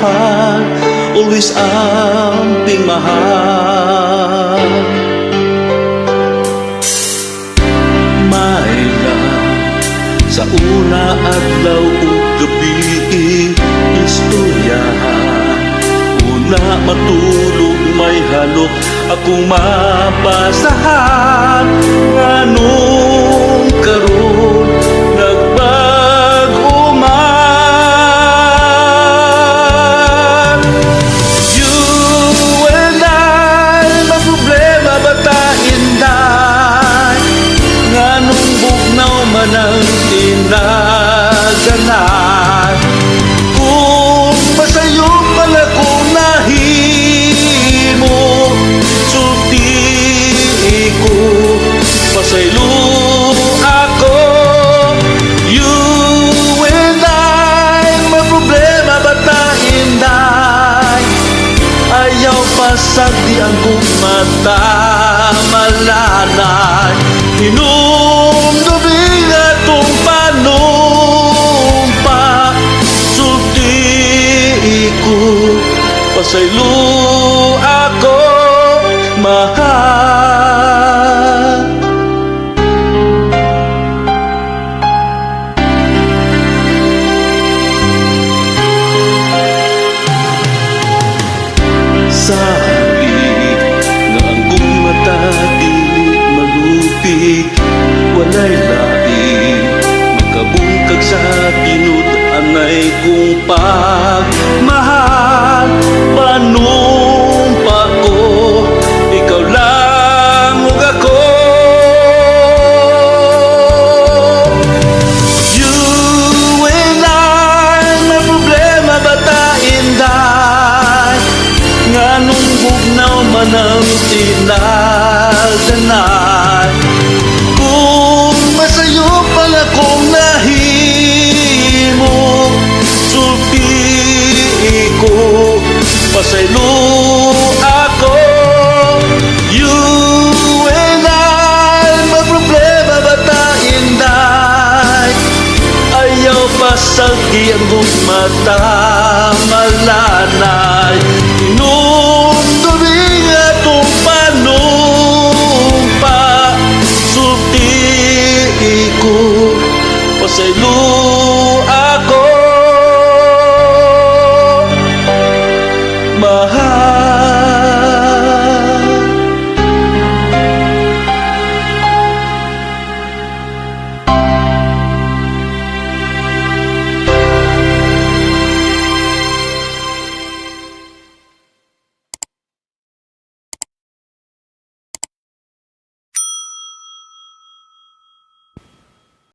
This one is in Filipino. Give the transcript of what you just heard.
mahal, always amping mahal. May lang sa una adlaw ug gabi istoryahan, una matulog may halok akong mapasahan. Nganong karon nagbago man, you and I, may problema ba ta inday? Nganong bugnaw man ang tinaganan? Kung masayo pala kung nahimo, sulti ko pasaylo ako. You and I, may problema ba ta inday? Ayaw pasag di ang kong mata malanay. Hinumdubi nga tong panumpa, sulti ko pasaylo ako mahal. Sabi nga ang kong mata dili malupig, walay laing magkabungkag sa tinud-anay kong pagmahal. Panumpa ko, ikaw lang ug ako. You and I, may problema ba ta inday? Nganong bugnaw man ang tinaganan? Kung masayo pala kong nahimo, sulti ko pasaylo ako. You and I, may problema ba ta inday? Ayaw pasagi ang kong mata malanay. Inumdubi nga tong panumpa, sulti ko pasaylo ako mahal.